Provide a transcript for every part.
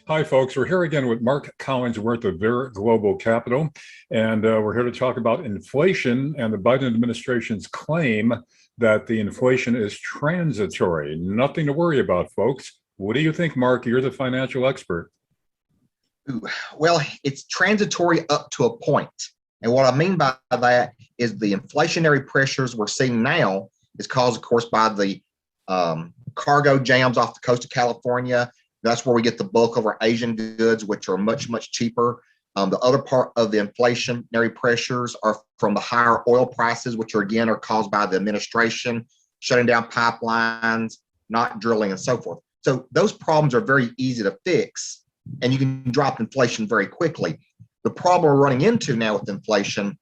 Hi, folks. We're here again with Mark Collinsworth of Vere Global Capital, and we're here to talk about inflation and the Biden administration's claim that the inflation is transitory. Nothing to worry about, folks. What do you think, Mark? You're the financial expert. Well, it's transitory up to a point. And what I mean by that is the inflationary pressures we're seeing now is caused, of course, by the cargo jams off the coast of California. That's where we get the bulk of our Asian goods, which are much, much cheaper. The other part of the inflationary pressures are from the higher oil prices, which are caused by the administration shutting down pipelines, not drilling, and so forth. So those problems are very easy to fix, and you can drop inflation very quickly. The problem we're running into now with inflation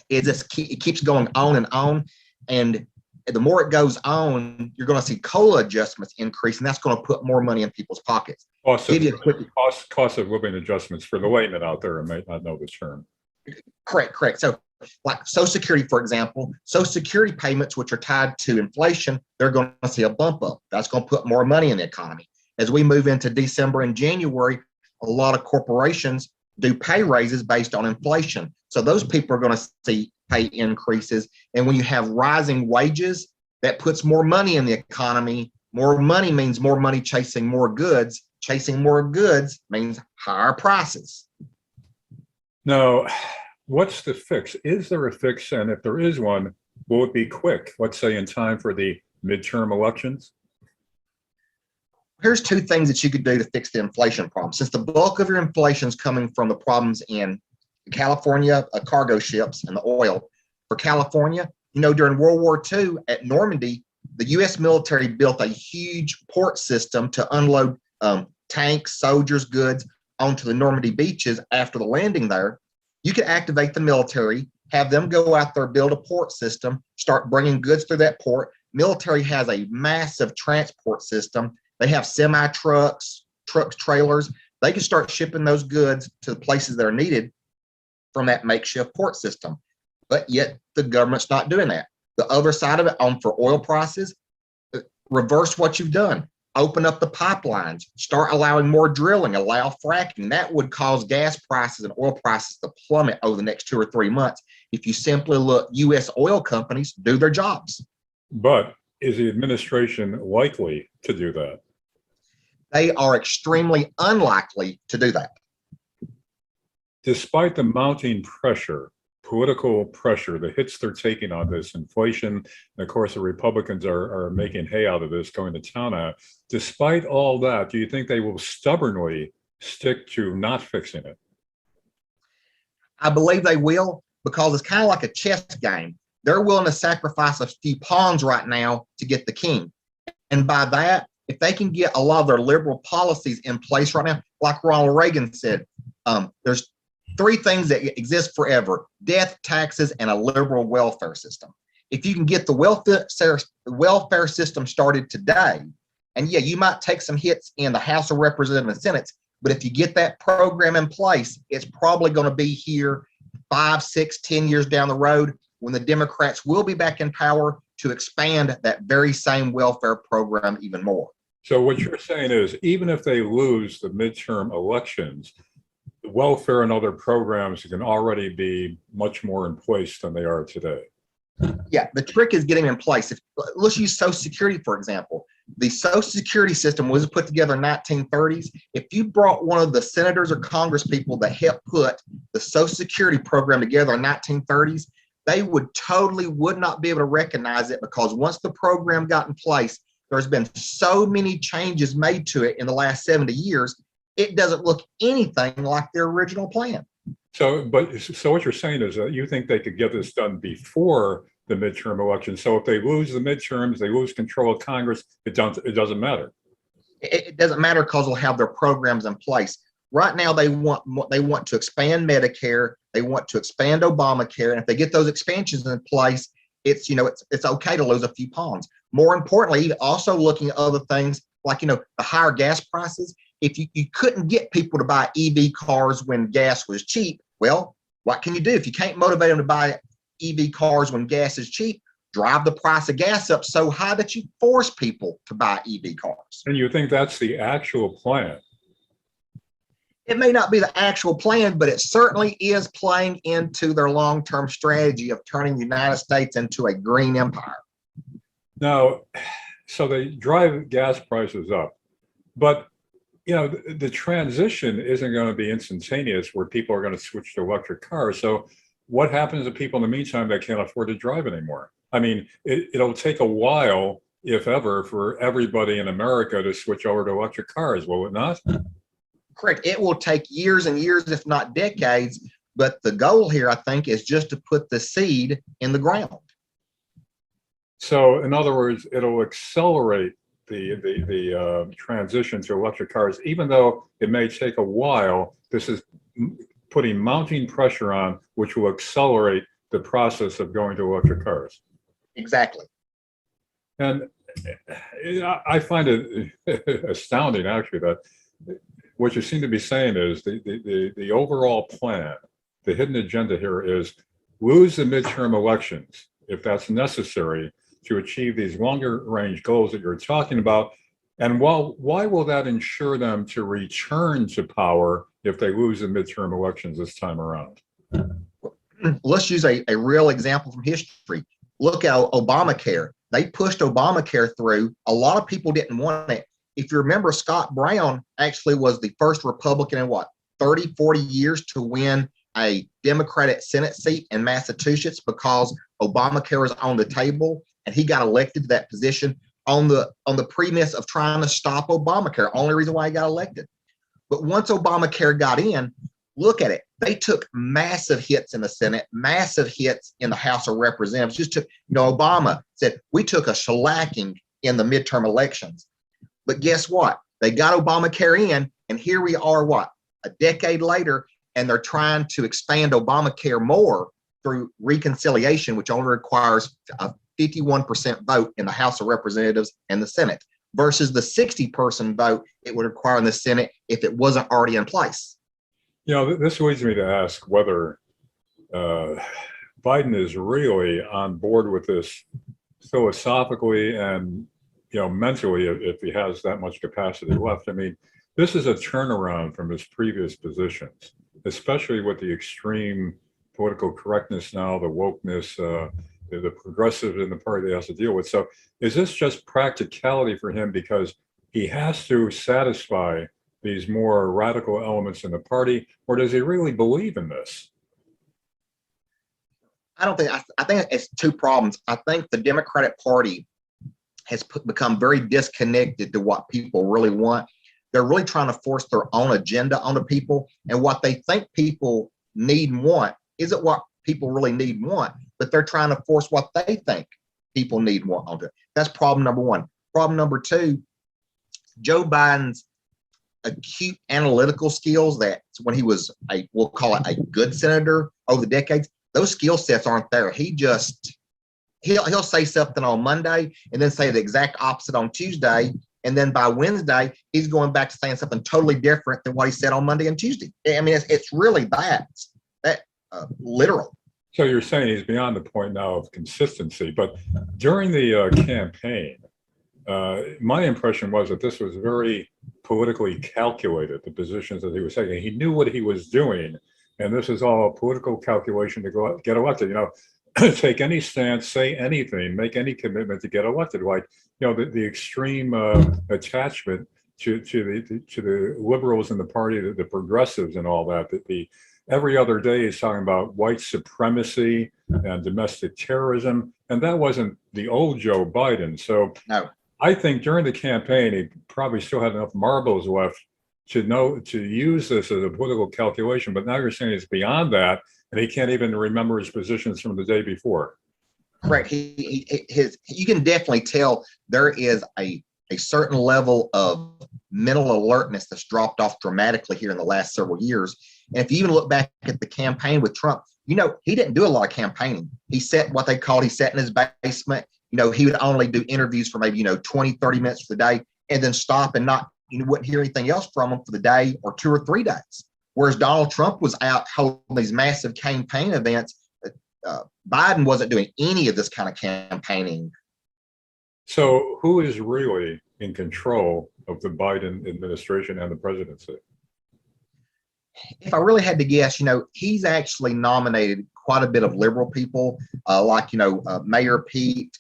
is it keeps going on, and the more it goes on, you're going to see COLA adjustments increase, and that's going to put more money in people's pockets. Cost of living adjustments for the layman out there who may not know the term. Correct. So like Social Security, for example, Social Security payments, which are tied to inflation, they're going to see a bump up. That's going to put more money in the economy. As we move into December and January, a lot of corporations do pay raises based on inflation. So those people are going to see pay increases. And when you have rising wages, that puts more money in the economy. More money means more money chasing more goods. Chasing more goods means higher prices. Now, what's the fix? Is there a fix? And if there is one, will it be quick? Let's say in time for the midterm elections? Here's two things that you could do to fix the inflation problem. Since the bulk of your inflation is coming from the problems in California, cargo ships and the oil. For California, during World War II at Normandy, the U.S. military built a huge port system to unload tanks, soldiers, goods onto the Normandy beaches after the landing there. You could activate the military, have them go out there, build a port system, start bringing goods through that port. Military has a massive transport system. They have semi-trucks, trailers. They can start shipping those goods to the places that are needed from that makeshift port system. But yet the government's not doing that. The other side of it, for oil prices, reverse what you've done. Open up the pipelines, start allowing more drilling, allow fracking. That would cause gas prices and oil prices to plummet over the next 2 or 3 months if you simply let U.S. oil companies do their jobs. But is the administration likely to do that? They are extremely unlikely to do that. Despite the mounting pressure, political pressure, the hits they're taking on this inflation, and of course the Republicans are making hay out of this, going to town on it. Despite all that, do you think they will stubbornly stick to not fixing it? I believe they will, because it's kind of like a chess game. They're willing to sacrifice a few pawns right now to get the king. And by that, if they can get a lot of their liberal policies in place right now, like Ronald Reagan said, there's 3 things that exist forever: death, taxes, and a liberal welfare system. If you can get the welfare system started today, and yeah, you might take some hits in the House of Representatives and Senate, but if you get that program in place, it's probably going to be here 5, 6, 10 years down the road when the Democrats will be back in power to expand that very same welfare program even more. So what you're saying is, even if they lose the midterm elections, welfare and other programs can already be much more in place than they are today. Yeah, the trick is getting in place. Let's use Social Security, for example. The Social Security system was put together in the 1930s. If you brought one of the senators or Congress people that helped put the Social Security program together in the 1930s, they would not be able to recognize it, because once the program got in place, there's been so many changes made to it in the last 70 years. It doesn't look anything like their original plan. So what you're saying is that you think they could get this done before the midterm election. So if they lose the midterms, they lose control of Congress, it doesn't matter. It doesn't matter, because they'll have their programs in place. Right now, they want to expand Medicare. They want to expand Obamacare. And if they get those expansions in place, it's okay to lose a few pawns. More importantly, also looking at other things like, the higher gas prices. If you couldn't get people to buy EV cars when gas was cheap, well, what can you do? If you can't motivate them to buy EV cars when gas is cheap, drive the price of gas up so high that you force people to buy EV cars. And you think that's the actual plan? It may not be the actual plan, but it certainly is playing into their long-term strategy of turning the United States into a green empire. Now, so they drive gas prices up, but the transition isn't going to be instantaneous where people are going to switch to electric cars. So what happens to people in the meantime that can't afford to drive anymore? I mean, it'll take a while, if ever, for everybody in America to switch over to electric cars, will it not? Correct. It will take years and years, if not decades. But the goal here, I think, is just to put the seed in the ground. So, in other words, it'll accelerate the transition to electric cars, even though it may take a while. This is putting mounting pressure on, which will accelerate the process of going to electric cars. Exactly. And I find it astounding, actually, that what you seem to be saying is the overall plan, the hidden agenda here is lose the midterm elections if that's necessary to achieve these longer range goals that you're talking about. And why will that ensure them to return to power if they lose the midterm elections this time around? Let's use a real example from history. Look at Obamacare. They pushed Obamacare through. A lot of people didn't want it. If you remember, Scott Brown actually was the first Republican in 30, 40 years to win a Democratic Senate seat in Massachusetts because Obamacare was on the table, and he got elected to that position on the premise of trying to stop Obamacare. Only reason why he got elected. But once Obamacare got in, look at it. They took massive hits in the Senate, massive hits in the House of Representatives. Just took, Obama said, we took a shellacking in the midterm elections. But guess what? They got Obamacare in, and here we are, a decade later, and they're trying to expand Obamacare more through reconciliation, which only requires a 51% vote in the House of Representatives and the Senate versus the 60-person vote it would require in the Senate if it wasn't already in place. This leads me to ask whether Biden is really on board with this philosophically and mentally, if he has that much capacity left. I mean, this is a turnaround from his previous positions, especially with the extreme political correctness now, the wokeness, the progressives in the party that he has to deal with. So is this just practicality for him because he has to satisfy these more radical elements in the party, or does he really believe in this? I think it's two problems. I think the Democratic Party has become very disconnected to what people really want. They're really trying to force their own agenda onto people, and what they think people need and want isn't what people really need and want, but they're trying to force what they think people need and want onto it. That's problem number one. Problem number two, Joe Biden's acute analytical skills that when he was we'll call it a good senator over the decades, those skill sets aren't there. He'll say something on Monday and then say the exact opposite on Tuesday. And then by Wednesday, he's going back to saying something totally different than what he said on Monday and Tuesday. I mean, it's really that literal. So you're saying he's beyond the point now of consistency. But during the campaign, my impression was that this was very politically calculated, the positions that he was taking. He knew what he was doing, and this is all a political calculation to get elected. Take any stance, say anything, make any commitment to get elected. Like, the extreme attachment to the liberals in the party, the progressives and all that. Every other day he's talking about white supremacy and domestic terrorism, and that wasn't the old Joe Biden. So no. I think during the campaign, he probably still had enough marbles left to use this as a political calculation. But now you're saying it's beyond that, and he can't even remember his positions from the day before. Correct. You can definitely tell there is a certain level of mental alertness that's dropped off dramatically here in the last several years. And if you even look back at the campaign with Trump, he didn't do a lot of campaigning. He sat in his basement. He would only do interviews for maybe, 20, 30 minutes for the day and then stop and not, wouldn't hear anything else from him for the day or 2 or 3 days. Whereas Donald Trump was out holding these massive campaign events. Biden wasn't doing any of this kind of campaigning. So who is really in control of the Biden administration and the presidency? If I really had to guess, he's actually nominated quite a bit of liberal people, like, Mayor Pete,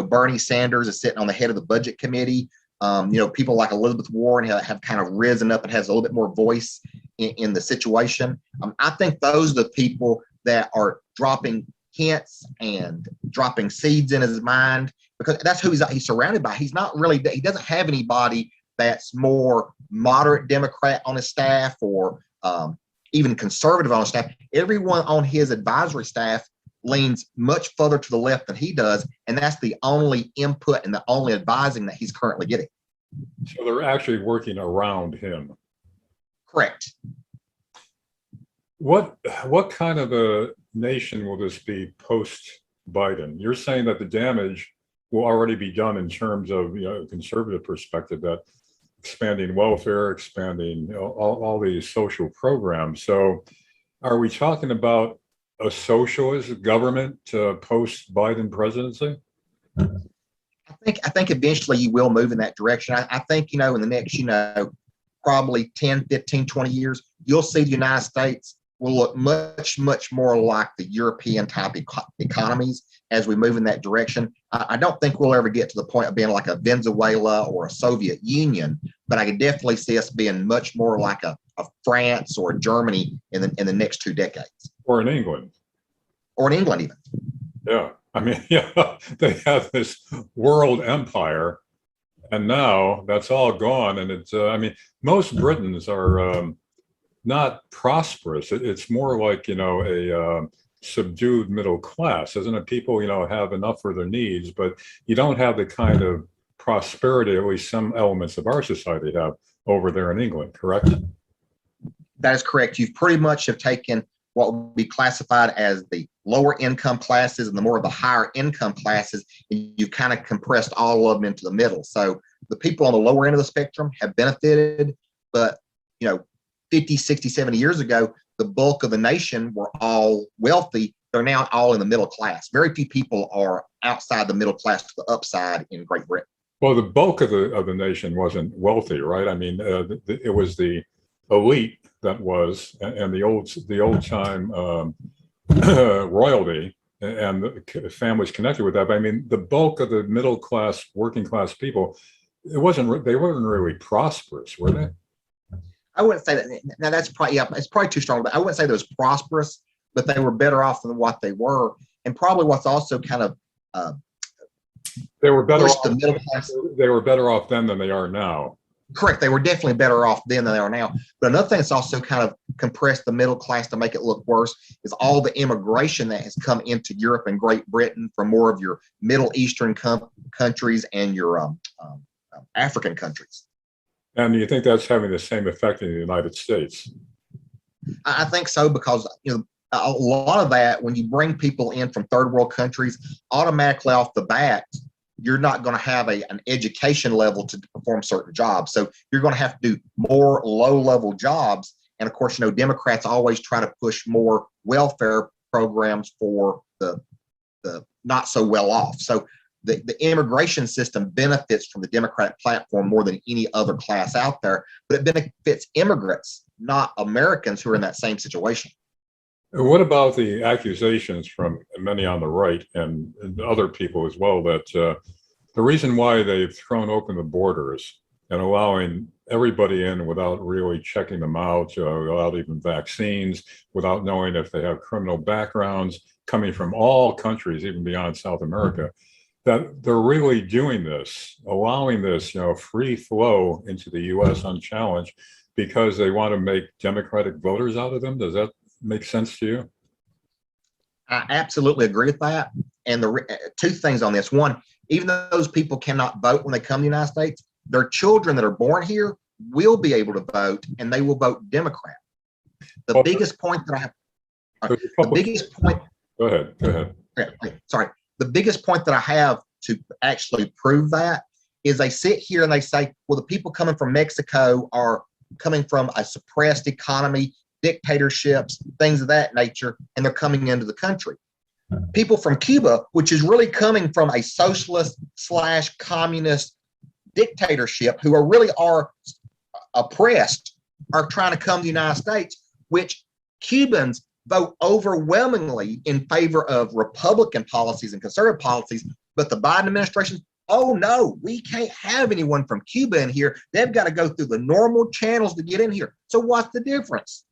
Bernie Sanders is sitting on the head of the budget committee. People like Elizabeth Warren have kind of risen up and has a little bit more voice in the situation. I think those are the people that are dropping hints and dropping seeds in his mind, because that's who he's surrounded by. He doesn't have anybody that's more moderate Democrat on his staff or even conservative on his staff. Everyone on his advisory staff leans much further to the left than he does, and that's the only input and the only advising that he's currently getting. So they're actually working around him. Correct. What kind of a nation will this be post-Biden? You're saying that the damage will already be done in terms of a conservative perspective, that expanding welfare, expanding all these social programs. So are we talking about a socialist government post-Biden presidency? I think eventually you will move in that direction. I think, in the next, probably 10, 15, 20 years, you'll see the United States will look much, much more like the European type economies as we move in that direction. I don't think we'll ever get to the point of being like a Venezuela or a Soviet Union, but I could definitely see us being much more like a France or Germany in the next 2 decades. Or in England. Or in England even. Yeah. I mean, they have this world empire, and now that's all gone. And it's, most Britons are not prosperous. It's more like, a subdued middle class, isn't it? People, have enough for their needs, but you don't have the kind of prosperity, at least some elements of our society have over there in England, correct? That is correct. You've pretty much have taken what would be classified as the lower income classes and the more of the higher income classes, and you've kind of compressed all of them into the middle. So the people on the lower end of the spectrum have benefited, but 50, 60, 70 years ago, the bulk of the nation were all wealthy. They're now all in the middle class. Very few people are outside the middle class to the upside in Great Britain. Well, the bulk of the nation wasn't wealthy, right? I mean, it was the elite that was, and the old time royalty and the families connected with that. But I mean, the bulk of the middle class, working class people, they weren't really prosperous, were they? I wouldn't say that. Now that's probably, it's probably too strong, but I wouldn't say they was prosperous, but they were better off than what they were. And probably what's also kind of they were better off. The middle class. They were better off then than they are now. Correct. They were definitely better off then than they are now. But another thing that's also kind of compressed the middle class to make it look worse is all the immigration that has come into Europe and Great Britain from more of your Middle Eastern countries and your African countries. And do you think that's having the same effect in the United States? I think so, because a lot of that, when you bring people in from third world countries, automatically off the bat, you're not going to have an education level to perform certain jobs. So you're going to have to do more low-level jobs. And of course, Democrats always try to push more welfare programs for the not so well off. So the immigration system benefits from the Democratic platform more than any other class out there, but it benefits immigrants, not Americans who are in that same situation. What about the accusations from many on the right and other people as well that the reason why they've thrown open the borders and allowing everybody in without really checking them out, without even vaccines, without knowing if they have criminal backgrounds, coming from all countries, even beyond South America, that they're really doing this, allowing this, free flow into the U.S. unchallenged because they want to make Democratic voters out of them? Does that make sense to you? I absolutely agree with that. And the two things on this. One, even though those people cannot vote when they come to the United States, their children that are born here will be able to vote, and they will vote Democrat. The biggest point that I have, the biggest point. Go ahead. Sorry. The biggest point that I have to actually prove that is they sit here and they say, well, the people coming from Mexico are coming from a suppressed economy, dictatorships, things of that nature, and they're coming into the country. People from Cuba, which is really coming from a socialist / communist dictatorship, who really are oppressed, are trying to come to the United States. which Cubans vote overwhelmingly in favor of Republican policies and conservative policies, but the Biden administration, oh no, we can't have anyone from Cuba in here. They've got to go through the normal channels to get in here. So what's the difference?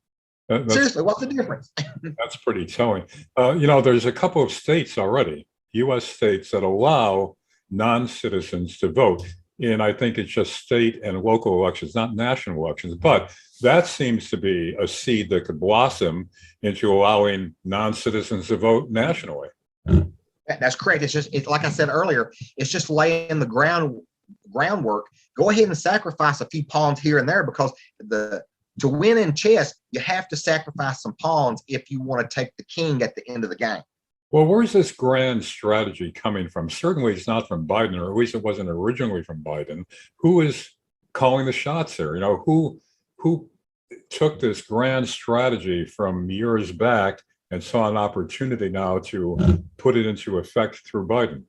Seriously, what's the difference? That's pretty telling. There's a couple of states already, U.S. states, that allow non-citizens to vote. And I think it's just state and local elections, not national elections. But that seems to be a seed that could blossom into allowing non-citizens to vote nationally. That's correct. It's like I said earlier, it's just laying the groundwork. Go ahead and sacrifice a few pawns here and there, because to win in chess, you have to sacrifice some pawns if you want to take the king at the end of the game. Well, where's this grand strategy coming from? Certainly it's not from Biden, or at least it wasn't originally from Biden. Who is calling the shots there? Who took this grand strategy from years back and saw an opportunity now to put it into effect through Biden?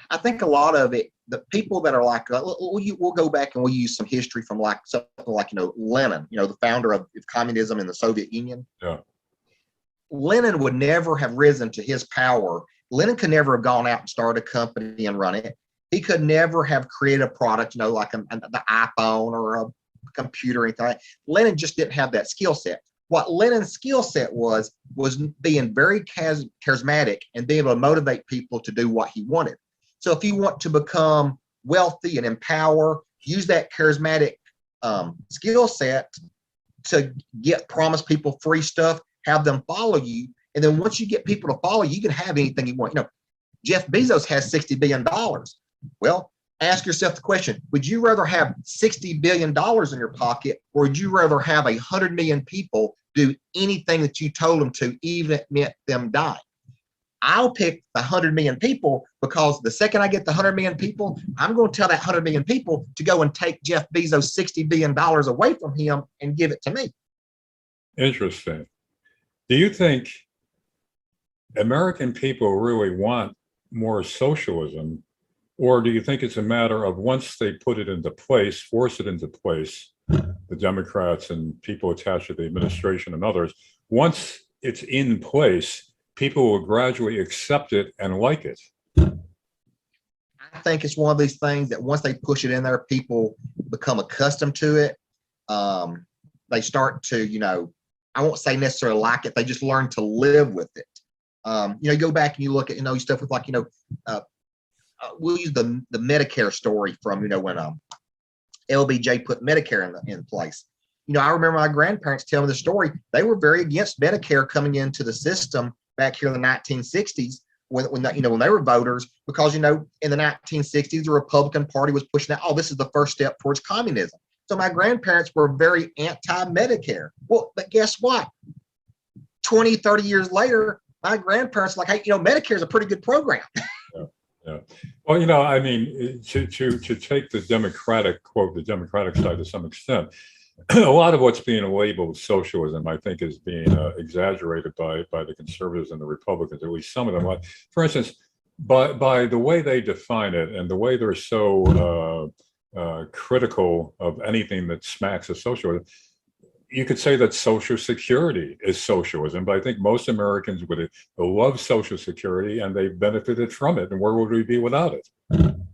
I think a lot of it, the people that are like, we'll go back and we'll use some history from like something like, Lenin, the founder of communism in the Soviet Union. Yeah. Lenin would never have risen to his power. Lenin could never have gone out and started a company and run it. He could never have created a product, like the iPhone or a computer or anything. Lenin just didn't have that skill set. What Lenin's skill set was being very charismatic and being able to motivate people to do what he wanted. So if you want to become wealthy and empower, use that charismatic skill set to promise people free stuff, have them follow you. And then once you get people to follow you, you can have anything you want. Jeff Bezos has $60 billion. Well, ask yourself the question, would you rather have $60 billion in your pocket, or would you rather have 100 million people do anything that you told them to, even if it meant them dying? I'll pick the 100 million people, because the second I get the 100 million people, I'm going to tell that 100 million people to go and take Jeff Bezos' $60 billion away from him and give it to me. Interesting. Do you think American people really want more socialism, or do you think it's a matter of once they put it into place, force it into place, the Democrats and people attached to the administration and others, once it's in place, people will gradually accept it and like it? I think it's one of these things that once they push it in there, people become accustomed to it. They start to, I won't say necessarily like it, they just learn to live with it. You go back and you look at, stuff with like, we'll use the Medicare story from, when LBJ put Medicare in place. I remember my grandparents telling me the story. They were very against Medicare coming into the system back here in the 1960s when they were voters, because, in the 1960s, the Republican Party was pushing out, this is the first step towards communism. So my grandparents were very anti-Medicare. Well, but guess what? 20, 30 years later, my grandparents are like, hey, Medicare is a pretty good program. Yeah. Well, to take the Democratic side to some extent, a lot of what's being labeled socialism, I think, is being exaggerated by the conservatives and the Republicans, at least some of them. Like, for instance, by the way they define it and the way they're so critical of anything that smacks of socialism, you could say that Social Security is socialism, but I think most Americans would love Social Security and they've benefited from it. And where would we be without it? And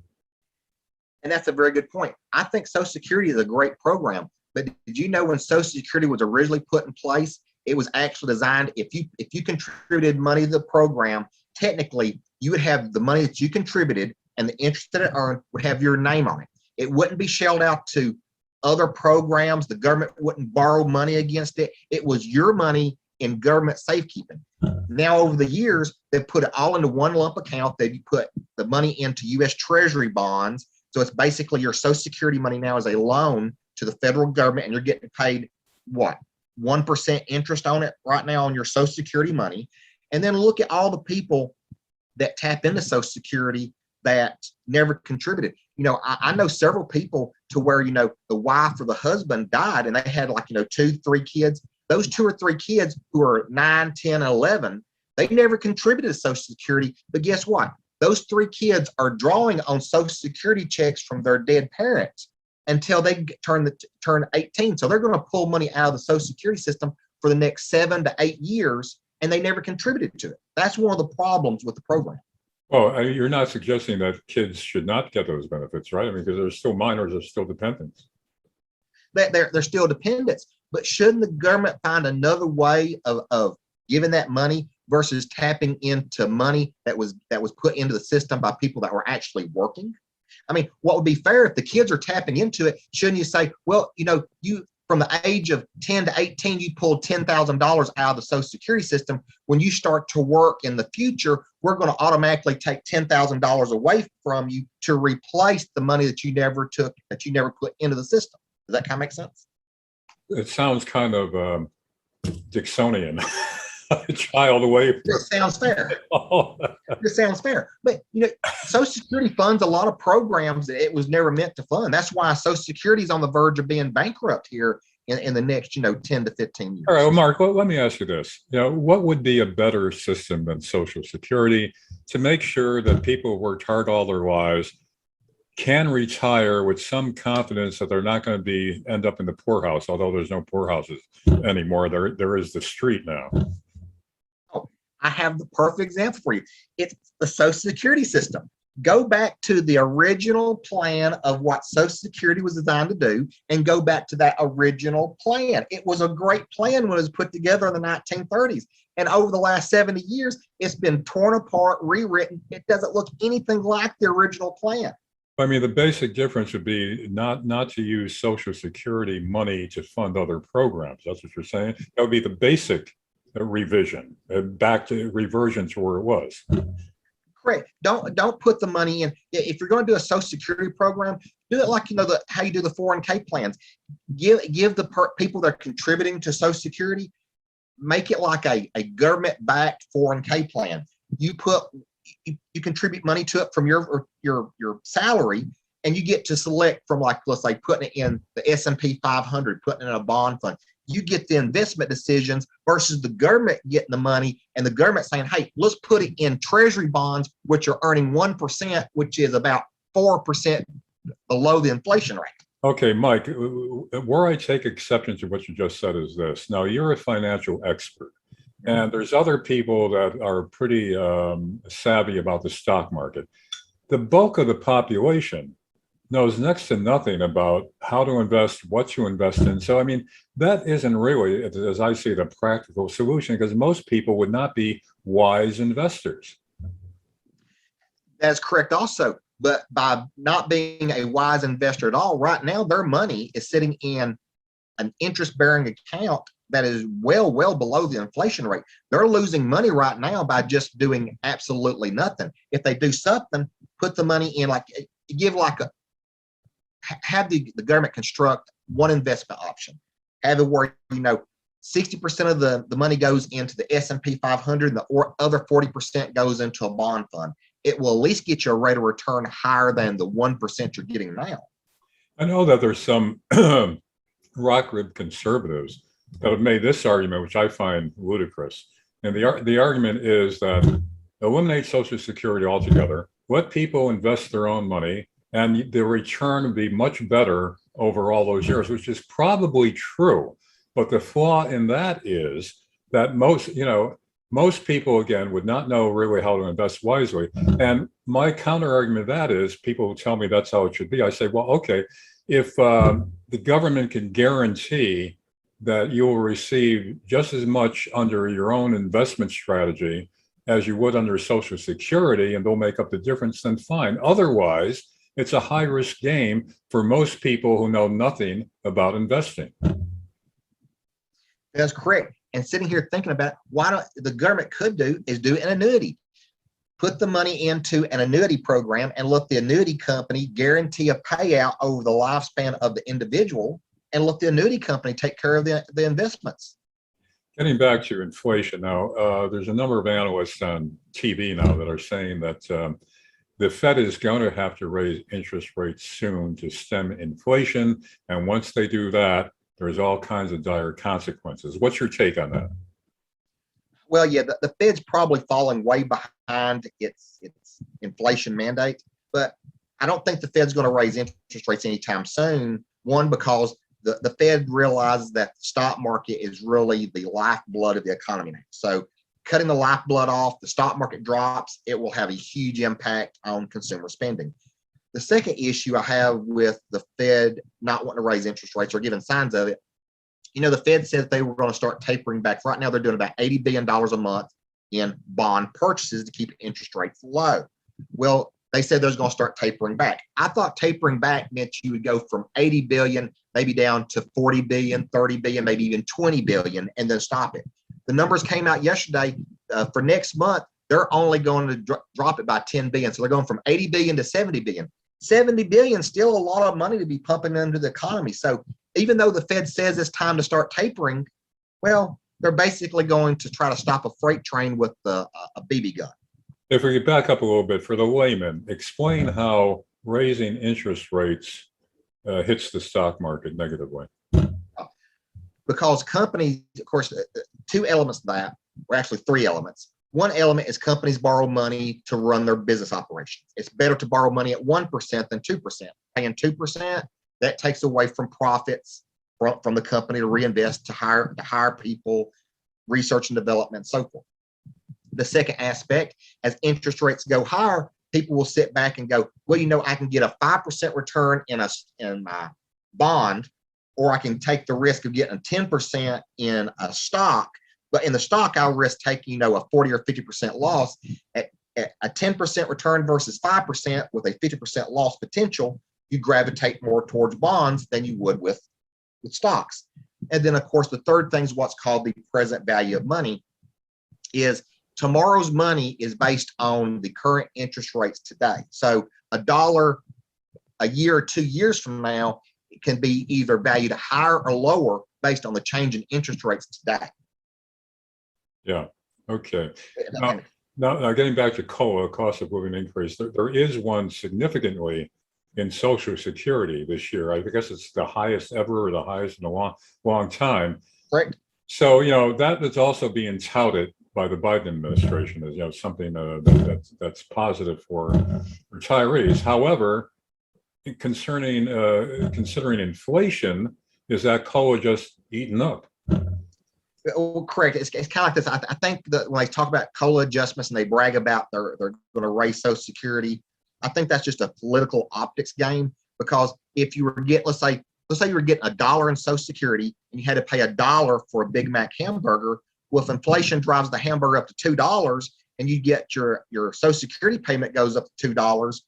that's a very good point. I think Social Security is a great program, but did you know when Social Security was originally put in place, it was actually designed, if you contributed money to the program, technically you would have the money that you contributed and the interest that it earned would have your name on it. It wouldn't be shelled out to other programs. The government wouldn't borrow money against it. It was your money in government safekeeping. Now, over the years, they've put it all into one lump account. They've put the money into U.S. Treasury bonds. So it's basically your Social Security money now is a loan to the federal government, and you're getting paid, 1% interest on it right now on your Social Security money. And then look at all the people that tap into Social Security that never contributed. I know several people to where, the wife or the husband died and they had 2, 3 kids. Those 2 or 3 kids who are 9, 10, and 11, they never contributed to Social Security. But guess what? Those 3 kids are drawing on Social Security checks from their dead parents. until they turn 18. So they're going to pull money out of the Social Security system for the next 7 to 8 years, and they never contributed to it. That's one of the problems with the program. Well, you're not suggesting that kids should not get those benefits, right? I mean, because they're still minors, they're still dependents. They're still dependents, but shouldn't the government find another way of giving that money versus tapping into money that was put into the system by people that were actually working? I mean, what would be fair if the kids are tapping into it? Shouldn't you say, well, you from the age of 10 to 18, you pulled $10,000 out of the Social Security system. When you start to work in the future, we're going to automatically take $10,000 away from you to replace the money that you never took, that you never put into the system. Does that kind of make sense? It sounds kind of Dixonian. A child away. It sounds fair. It sounds fair. But Social Security funds a lot of programs that it was never meant to fund. That's why Social Security is on the verge of being bankrupt here in the next 10 to 15 years. All right, well, Mark, let me ask you this. What would be a better system than Social Security to make sure that people who worked hard all their lives can retire with some confidence that they're not going to end up in the poorhouse, although there's no poorhouses anymore. There is the street now. I have the perfect example for you. It's the Social Security system. Go back to the original plan of what Social Security was designed to do and go back to that original plan. It was a great plan when it was put together in the 1930s. And over the last 70 years, it's been torn apart, rewritten. It doesn't look anything like the original plan. I mean, the basic difference would be not to use Social Security money to fund other programs. That's what you're saying? That would be the basic revision, back to reversion to where it was. Correct. Don't put the money in. If you're going to do a Social Security program, do it like how you do the 401k plans. Give the people that are contributing to Social Security, make it like a government-backed 401k plan. You contribute money to it from your salary, and you get to select from, like, let's say, putting it in the S&P 500, putting it in a bond fund. You get the investment decisions versus the government getting the money and the government saying, hey, let's put it in treasury bonds, which are earning 1%, which is about 4% below the inflation rate. Okay, Mike, where I take exception to what you just said is this. Now, you're a financial expert, and there's other people that are pretty savvy about the stock market. The bulk of the population knows next to nothing about how to invest, what to invest in. So, I mean, that isn't really, as I see, the practical solution, because most people would not be wise investors. That's correct also. But by not being a wise investor at all, right now, their money is sitting in an interest-bearing account that is well below the inflation rate. They're losing money right now by just doing absolutely nothing. If they do something, put the money in, have the government construct one investment option. Have it where 60% of the money goes into the S&P 500, and the other 40% goes into a bond fund. It will at least get you a rate of return higher than the 1% you're getting now. I know that there's some rock-ribbed conservatives that have made this argument, which I find ludicrous. And the argument is that eliminate Social Security altogether, let people invest their own money, and the return would be much better over all those years, which is probably true. But the flaw in that is that most people, again, would not know really how to invest wisely. And my counter argument to that is people who tell me that's how it should be. I say, well, okay, if the government can guarantee that you will receive just as much under your own investment strategy as you would under Social Security, and they'll make up the difference, then fine. Otherwise, it's a high-risk game for most people who know nothing about investing. That's correct. And sitting here thinking about the government could do an annuity. Put the money into an annuity program and let the annuity company guarantee a payout over the lifespan of the individual, and let the annuity company take care of the investments. Getting back to inflation now, there's a number of analysts on TV now that are saying that the Fed is going to have to raise interest rates soon to stem inflation. And once they do that, there's all kinds of dire consequences. What's your take on that? Well, yeah, the Fed's probably falling way behind its inflation mandate, but I don't think the Fed's going to raise interest rates anytime soon. One, because the Fed realizes that the stock market is really the lifeblood of the economy now. So cutting the lifeblood off, the stock market drops, it will have a huge impact on consumer spending. The second issue I have with the Fed not wanting to raise interest rates or giving signs of it, the Fed said they were going to start tapering back. Right now, they're doing about $80 billion a month in bond purchases to keep interest rates low. Well, they said they're going to start tapering back. I thought tapering back meant you would go from 80 billion, maybe down to 40 billion, 30 billion, maybe even 20 billion, and then stop it. The numbers came out yesterday for next month. They're only going to drop it by 10 billion. So they're going from 80 billion to 70 billion. 70 billion, still a lot of money to be pumping into the economy. So even though the Fed says it's time to start tapering, well, they're basically going to try to stop a freight train with a BB gun. If we could back up a little bit for the layman, explain how raising interest rates hits the stock market negatively. Because companies, of course, two elements to that, or actually three elements. One element is companies borrow money to run their business operations. It's better to borrow money at 1% than 2%. Paying 2%, that takes away from profits from the company to reinvest, to hire people, research and development, and so forth. The second aspect, as interest rates go higher, people will sit back and go, well, I can get a 5% return in my bond, or I can take the risk of getting 10% in a stock. But in the stock, I'll risk taking, a 40 or 50% loss. At a 10% return versus 5% with a 50% loss potential, you gravitate more towards bonds than you would with stocks. And then, of course, the third thing is what's called the present value of money. Is tomorrow's money is based on the current interest rates today. So $1 a year or 2 years from now, it can be either valued higher or lower based on the change in interest rates today. Yeah. Okay. Now getting back to COLA, cost of living increase, there is one significantly in Social Security this year. I guess it's the highest ever, or the highest in a long time. Correct. So, that is also being touted by the Biden administration as, something that's positive for retirees. However, considering inflation, is that COLA just eaten up? Well, correct. It's kind of like this. I think that when they talk about COLA adjustments and they brag about they're going to raise Social Security, I think that's just a political optics game. Because if you were let's say you were getting $1 in Social Security and you had to pay $1 for a Big Mac hamburger, well, if inflation drives the hamburger up to $2 and you get your Social Security payment goes up to $2,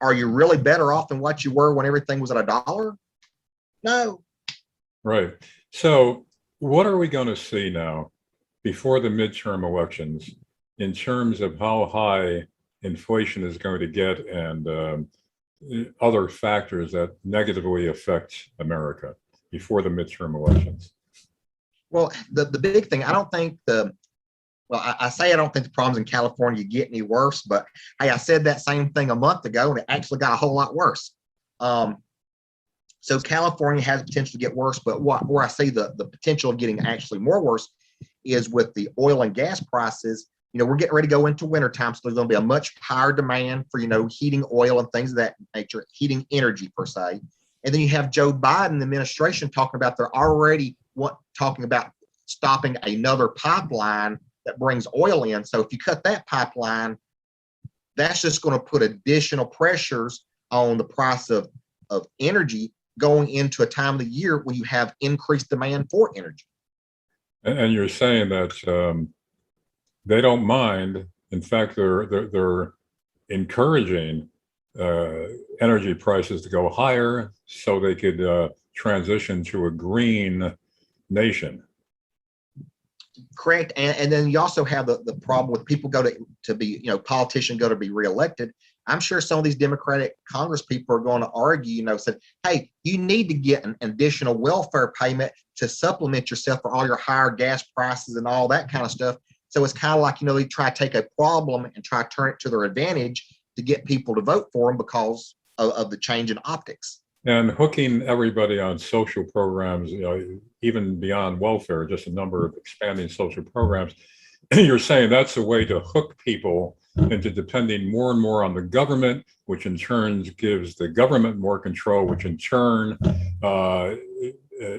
are you really better off than what you were when everything was at $1? No. Right. So what are we going to see now before the midterm elections in terms of how high inflation is going to get and other factors that negatively affect America before the midterm elections? Well, the big thing, I don't think I say I don't think the problems in California get any worse, but hey, I said that same thing a month ago and it actually got a whole lot worse. So California has potential to get worse, but where I see the potential of getting actually more worse is with the oil and gas prices. We're getting ready to go into winter time, so there's going to be a much higher demand for, heating oil and things of that nature, heating energy per se. And then you have Joe Biden administration talking about they're already talking about stopping another pipeline that brings oil in. So if you cut that pipeline, that's just going to put additional pressures on the price of energy going into a time of the year when you have increased demand for energy. And you're saying that they don't mind. In fact, they're encouraging energy prices to go higher so they could transition to a green nation. Correct. And then you also have the problem with people go to be, politicians go to be reelected. I'm sure some of these Democratic Congress people are going to argue, said, hey, you need to get an additional welfare payment to supplement yourself for all your higher gas prices and all that kind of stuff. So it's kind of like, they try to take a problem and try to turn it to their advantage to get people to vote for them because of the change in optics. And hooking everybody on social programs, even beyond welfare, just a number of expanding social programs. you're saying that's a way to hook people into depending more and more on the government, which in turn gives the government more control, which in turn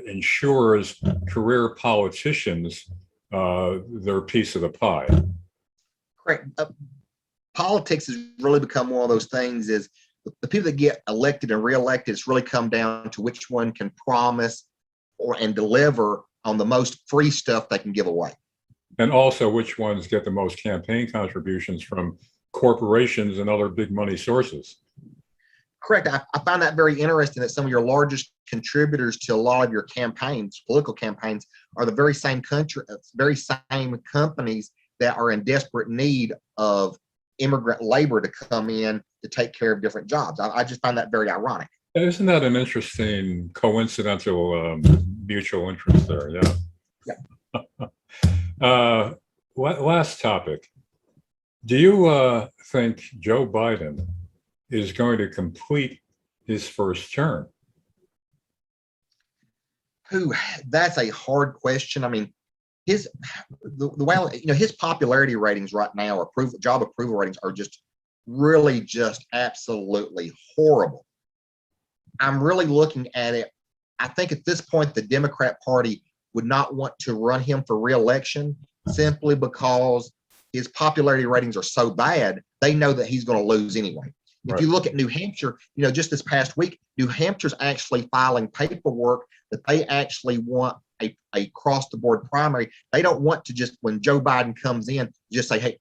ensures career politicians their piece of the pie. Correct. Politics has really become one of those things is the people that get elected and reelected, it's really come down to which one can promise and deliver on the most free stuff they can give away. And also which ones get the most campaign contributions from corporations and other big money sources. Correct. I find that very interesting that some of your largest contributors to a lot of your campaigns, political campaigns, are the very same companies that are in desperate need of immigrant labor to come in to take care of different jobs. I just find that very ironic. Isn't that an interesting coincidental mutual interest there? Yeah. Last topic. Do you think Joe Biden is going to complete his first term? That's a hard question. I mean, the way, his popularity ratings right now, job approval ratings, are just really just absolutely horrible. I'm really looking at it. I think at this point, the Democrat Party would not want to run him for re-election simply because his popularity ratings are so bad. They know that he's going to lose anyway. If you look at New Hampshire, just this past week, New Hampshire's actually filing paperwork that they actually want a across-the-board primary. They don't want to just, when Joe Biden comes in, just say, hey,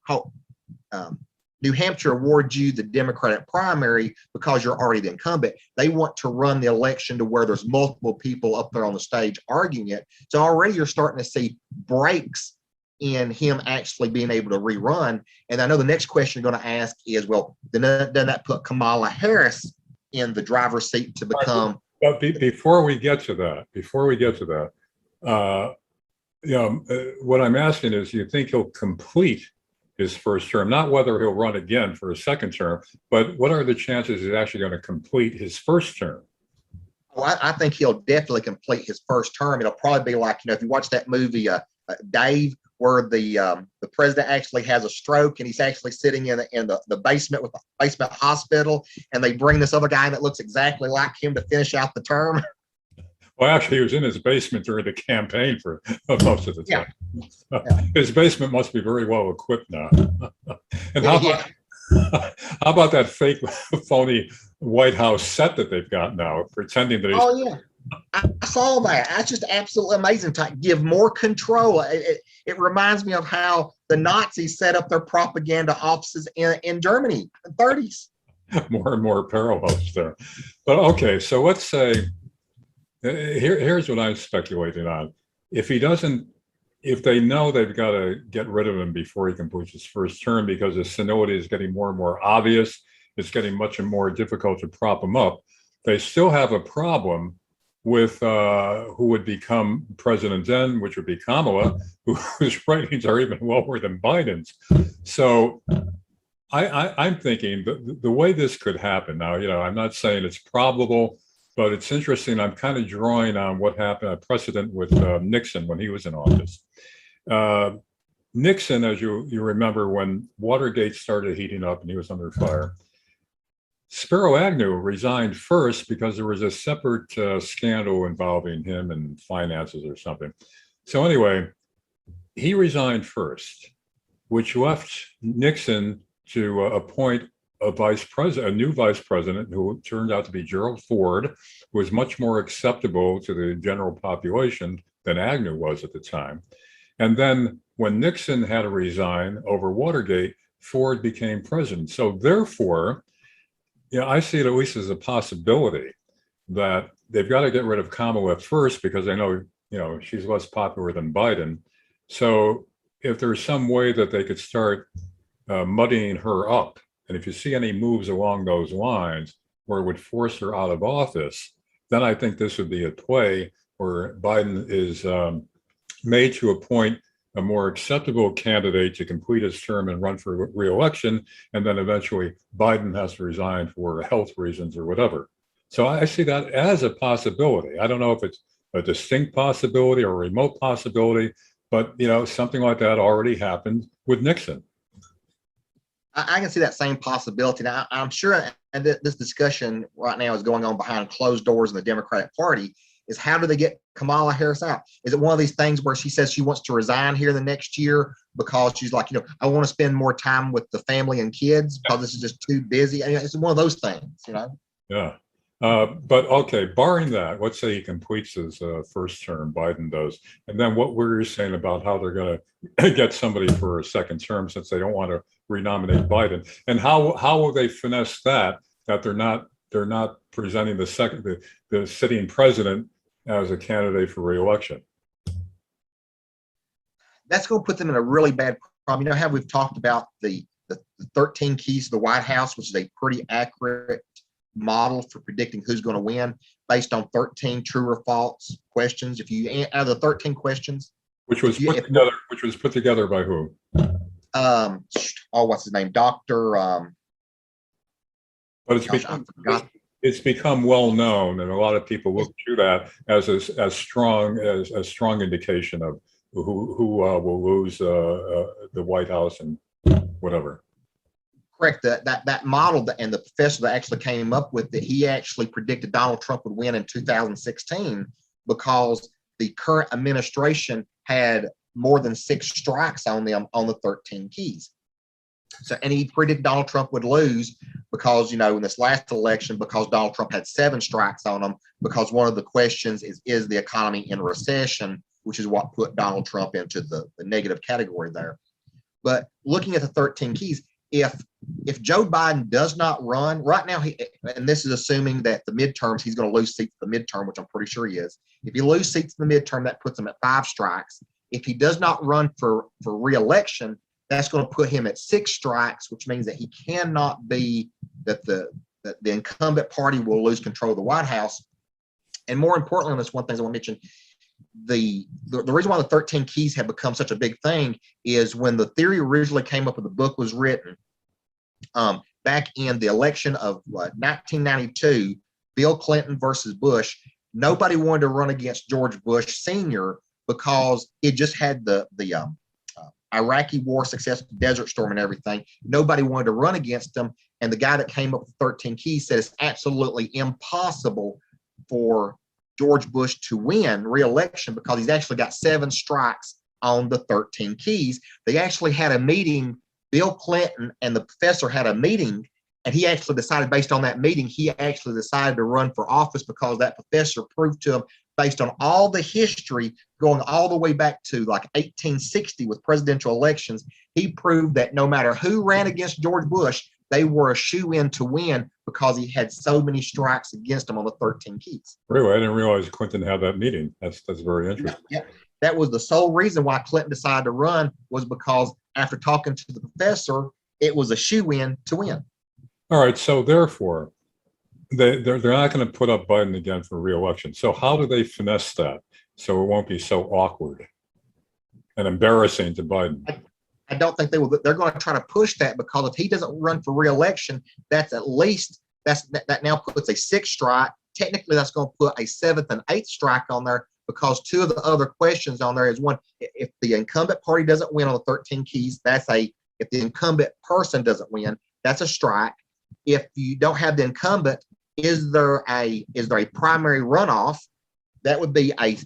New Hampshire awards you the Democratic primary because you're already the incumbent. They want to run the election to where there's multiple people up there on the stage arguing it. So already you're starting to see breaks in him actually being able to rerun. And I know the next question you're going to ask is, well, then doesn't that put Kamala Harris in the driver's seat to become? But before we get to that, what I'm asking is, do you think he'll complete his first term? Not whether he'll run again for a second term, but what are the chances he's actually going to complete his first term? Well, I think he'll definitely complete his first term. It'll probably be like, if you watch that movie, Dave, where the president actually has a stroke and he's actually sitting in the basement with the basement hospital, and they bring this other guy that looks exactly like him to finish out the term. Well, actually, he was in his basement during the campaign for most of the time. Yeah. His basement must be very well equipped now. And how about that fake, phony White House set that they've got now, pretending that he's... Oh, yeah. I saw that. That's just absolutely amazing. To give more control. It reminds me of how the Nazis set up their propaganda offices in Germany in the 30s. More and more parallels there. But okay, so let's say, here's what I'm speculating on. If they know they've got to get rid of him before he completes his first term because his senility is getting more and more obvious, it's getting much and more difficult to prop him up, they still have a problem with who would become president then, which would be Kamala, whose ratings are even lower than Biden's. So I'm thinking the way this could happen now, I'm not saying it's probable, but it's interesting. I'm kind of drawing on what happened, a precedent with Nixon when he was in office. Nixon, as you remember, when Watergate started heating up and he was under fire, Spiro Agnew resigned first because there was a separate scandal involving him and finances or something. So anyway, he resigned first, which left Nixon to appoint a new vice president who turned out to be Gerald Ford, who was much more acceptable to the general population than Agnew was at the time. And then when Nixon had to resign over Watergate, Ford became president. So therefore, I see it at least as a possibility that they've got to get rid of Kamala first because they know, she's less popular than Biden. So if there's some way that they could start muddying her up, and if you see any moves along those lines where it would force her out of office, then I think this would be a play where Biden is made to appoint a more acceptable candidate to complete his term and run for re-election, and then eventually Biden has to resign for health reasons or whatever. So I see that as a possibility. I don't know if it's a distinct possibility or a remote possibility, But, something like that already happened with Nixon. I can see that same possibility. Now, I'm sure this discussion right now is going on behind closed doors in the Democratic Party. Is how do they get Kamala Harris out? Is it one of these things where she says she wants to resign here the next year because she's like, I want to spend more time with the family and kids because this is just too busy? I mean, it's one of those things. Yeah. But okay, barring that, let's say he completes his first term, Biden does. And then what were you saying about how they're going to get somebody for a second term since they don't want to renominate Biden? And how will they finesse that they're not presenting the sitting president as a candidate for re-election? That's going to put them in a really bad problem. How we've talked about the 13 keys to the White House, which is a pretty accurate model for predicting who's going to win based on 13 true or false questions. If you out of the 13 questions, which was put together by who? What's his name? Dr. But it's become well known, and a lot of people look to that as strong indication of who will lose the White House and whatever. Correct. That model and the professor that actually came up with it, he actually predicted Donald Trump would win in 2016 because the current administration had more than 6 strikes on them on the 13 keys. So, and he predicted Donald Trump would lose because, in this last election, because Donald Trump had 7 strikes on him, because one of the questions is the economy in recession, which is what put Donald Trump into the negative category there. But looking at the 13 keys, if Joe Biden does not run right now, and this is assuming that the midterms, he's going to lose seats in the midterm, which I'm pretty sure he is. If he loses seats in the midterm, that puts him at 5 strikes. If he does not run for re-election, that's going to put him at 6 strikes, which means that he cannot be that the incumbent party will lose control of the White House. And more importantly, and that's one thing I want to mention, the reason why the 13 keys have become such a big thing is when the theory originally came up and the book was written, back in the election of 1992, Bill Clinton versus Bush, nobody wanted to run against George Bush Sr. because it just had the Iraqi war success, Desert Storm and everything. Nobody wanted to run against him. And the guy that came up with 13 keys said it's absolutely impossible for George Bush to win re-election because he's actually got 7 strikes on the 13 keys. They actually had a meeting. Bill Clinton and the professor had a meeting, and he actually decided based on that meeting, he actually decided to run for office because that professor proved to him based on all the history going all the way back to like 1860 with presidential elections. He proved that no matter who ran against George Bush, they were a shoe-in to win because he had so many strikes against him on the 13 keys. Really? I didn't realize Clinton had that meeting. That's very interesting. Yeah. That was the sole reason why Clinton decided to run, was because after talking to the professor, it was a shoe-in to win. All right. So therefore, they're not going to put up Biden again for re-election. So how do they finesse that so it won't be so awkward and embarrassing to Biden? I don't think they will. They're going to try to push that because if he doesn't run for re-election, that's at least that now puts a 6th strike. Technically, that's going to put a 7th and 8th strike on there because 2 of the other questions on there is one, if the incumbent party doesn't win on the 13 keys, if the incumbent person doesn't win, that's a strike. If you don't have the incumbent, is there a primary runoff? That would be a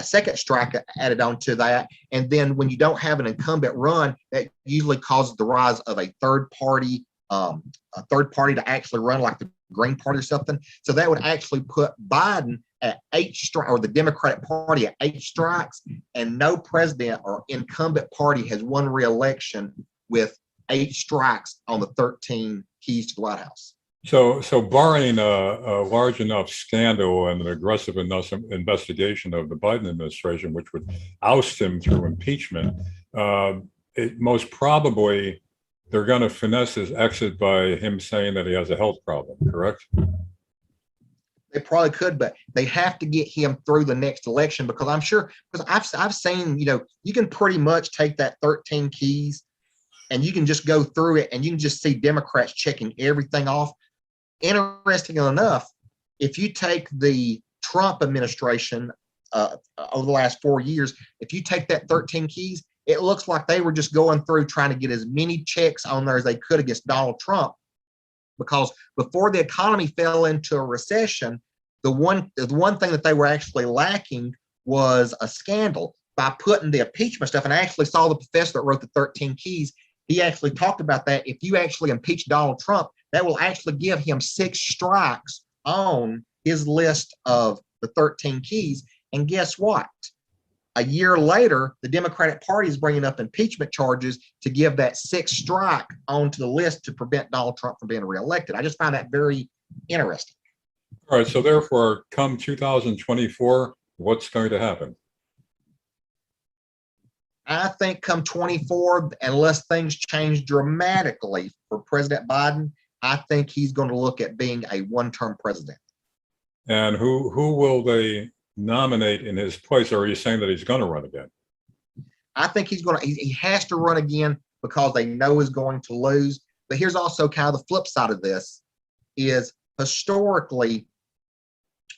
second strike added on to that. And then when you don't have an incumbent run, that usually causes the rise of a third party to actually run, like the Green Party or something. So that would actually put Biden at 8 strikes, or the Democratic Party at 8 strikes, and no president or incumbent party has won re-election with 8 strikes on the 13 keys to the White House. So barring a large enough scandal and an aggressive enough investigation of the Biden administration, which would oust him through impeachment, most probably they're going to finesse his exit by him saying that he has a health problem, correct? They probably could, but they have to get him through the next election, because I'm sure, because I've seen, you can pretty much take that 13 keys and you can just go through it and you can just see Democrats checking everything off. Interestingly enough, if you take the Trump administration over the last 4 years, if you take that 13 keys, it looks like they were just going through trying to get as many checks on there as they could against Donald Trump. Because before the economy fell into a recession, the one thing that they were actually lacking was a scandal. By putting the impeachment stuff, and I actually saw the professor that wrote the 13 keys, he actually talked about that. If you actually impeach Donald Trump, that will actually give him 6 strikes on his list of the 13 keys. And guess what? A year later, the Democratic Party is bringing up impeachment charges to give that 6th strike onto the list to prevent Donald Trump from being reelected. I just find that very interesting. All right. So therefore, come 2024, what's going to happen? I think come 24, unless things change dramatically for President Biden, I think he's going to look at being a one-term president. And who will they nominate in his place? Or are you saying that he's going to run again? I think he has to run again because they know he's going to lose. But here's also kind of the flip side of this is historically,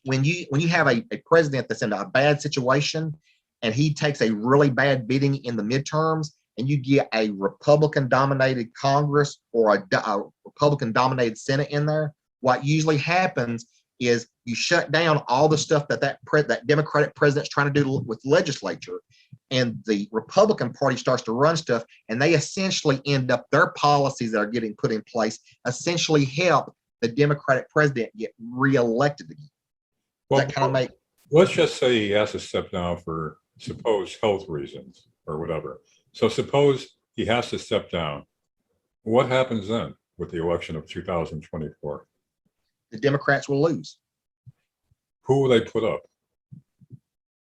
when you have a president that's in a bad situation and he takes a really bad beating in the midterms, and you get a Republican-dominated Congress or a Republican-dominated Senate in there, what usually happens is you shut down all the stuff that Democratic president's trying to do with legislature, and the Republican Party starts to run stuff, and they essentially end up, their policies that are getting put in place essentially help the Democratic president get reelected again. Well, that kind of make. Let's just say he has to step down for, suppose, health reasons or whatever. So suppose he has to step down. What happens then with the election of 2024? The Democrats will lose. Who will they put up?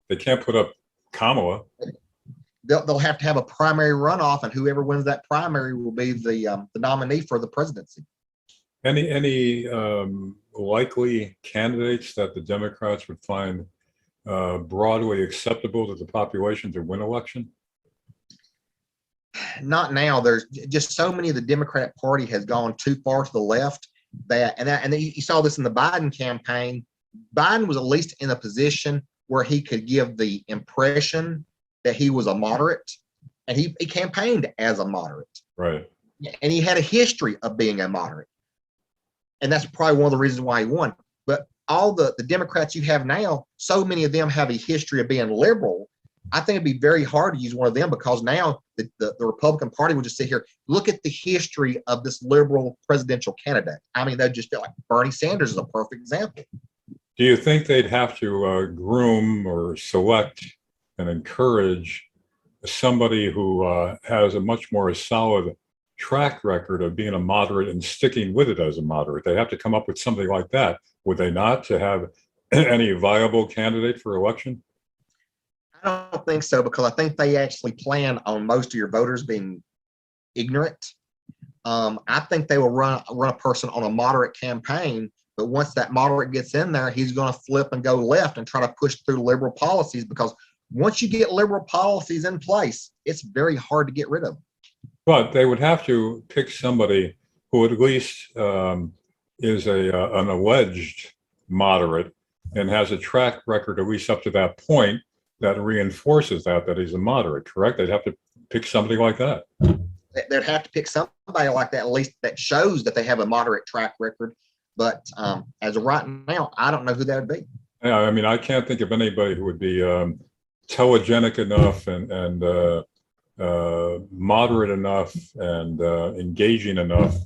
They can't put up Kamala. They'll have to have a primary runoff, and whoever wins that primary will be the nominee for the presidency. Any likely candidates that the Democrats would find broadly acceptable to the population to win election? Not now. There's just so many of the Democratic Party has gone too far to the left and you saw this in the Biden campaign. Biden was at least in a position where he could give the impression that he was a moderate, and he campaigned as a moderate. Right. And he had a history of being a moderate. And that's probably one of the reasons why he won. But all the Democrats you have now, so many of them have a history of being liberal. I think it'd be very hard to use one of them, because now the Republican Party will just sit here, look at the history of this liberal presidential candidate. I mean, they'd just feel like Bernie Sanders is a perfect example. Do you think they'd have to groom or select and encourage somebody who has a much more solid track record of being a moderate and sticking with it as a moderate? They have to come up with something like that, would they not, to have any viable candidate for election? I don't think so, because I think they actually plan on most of your voters being ignorant. I think they will run a person on a moderate campaign, but once that moderate gets in there, he's going to flip and go left and try to push through liberal policies, because once you get liberal policies in place, it's very hard to get rid of them. But they would have to pick somebody who at least is an alleged moderate and has a track record, at least up to that point, that reinforces that he's a moderate, correct? They'd have to pick somebody like that. They'd have to pick somebody like that, at least that shows that they have a moderate track record. But as of right now, I don't know who that would be. Yeah, I mean, I can't think of anybody who would be telegenic enough and moderate enough and engaging enough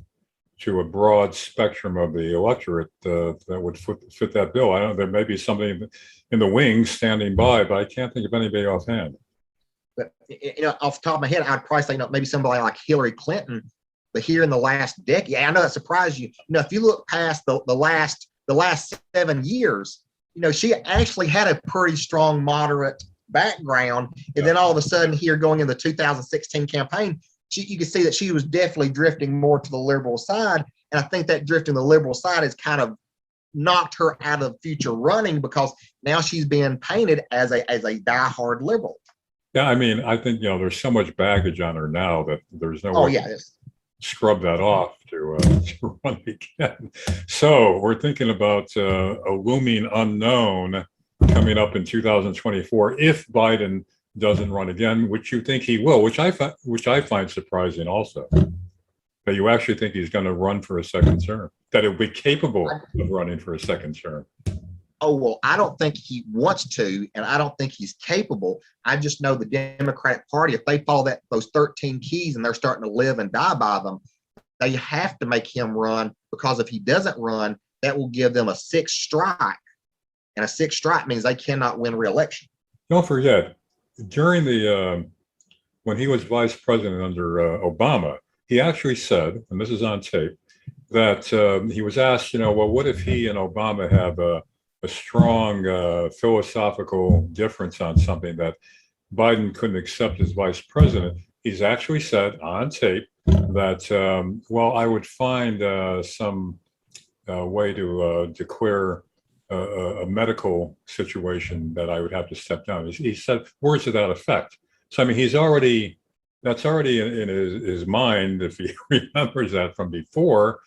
to a broad spectrum of the electorate that would fit that bill. I don't know, there may be somebody in the wings standing by, but I can't think of anybody offhand. But off the top of my head, I'd probably say maybe somebody like Hillary Clinton. But here in the last decade, I know that surprised you. If you look past the last 7 years, she actually had a pretty strong moderate background, and then all of a sudden, here going in the 2016 campaign, you can see that she was definitely drifting more to the liberal side, and I think that drifting to the liberal side has kind of knocked her out of future running, because now she's being painted as a diehard liberal. Yeah, I mean, I think there's so much baggage on her now that there's no way to scrub that off to run again. So we're thinking about a looming unknown coming up in 2024 if Biden doesn't run again, which you think he will, which I find surprising also, that you actually think he's going to run for a second term, that he'll be capable of running for a second term. Oh, well, I don't think he wants to, and I don't think he's capable. I just know the Democratic Party, if they follow those 13 keys and they're starting to live and die by them, they have to make him run, because if he doesn't run, that will give them a 6th strike. And a 6th strike means they cannot win re-election. Don't forget, during when he was vice president under Obama, he actually said, and this is on tape, that he was asked, well, what if he and Obama have a strong philosophical difference on something that Biden couldn't accept as vice president? He's actually said on tape that, well, I would find some way to declare a medical situation that I would have to step down. He said words to that effect. So, I mean, that's already in his mind, if he remembers that from before.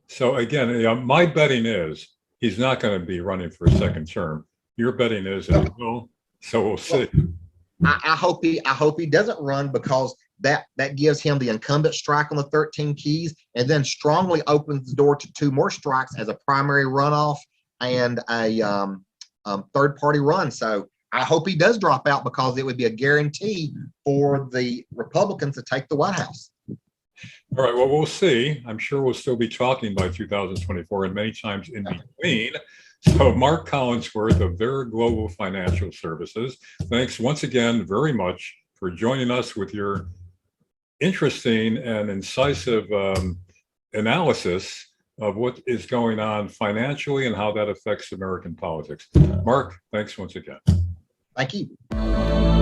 So again, my betting is he's not going to be running for a second term. Your betting is that he will. So we'll see. I hope he doesn't run, because that gives him the incumbent strike on the 13 keys, and then strongly opens the door to 2 more strikes as a primary runoff and a third party run. So I hope he does drop out, because it would be a guarantee for the Republicans to take the White House. All right, well, we'll see. I'm sure we'll still be talking by 2024 and many times in between. So Mark Collinsworth of Vere Global Financial Services, thanks once again very much for joining us with your interesting and incisive analysis of what is going on financially and how that affects American politics. Mark, thanks once again. Thank you.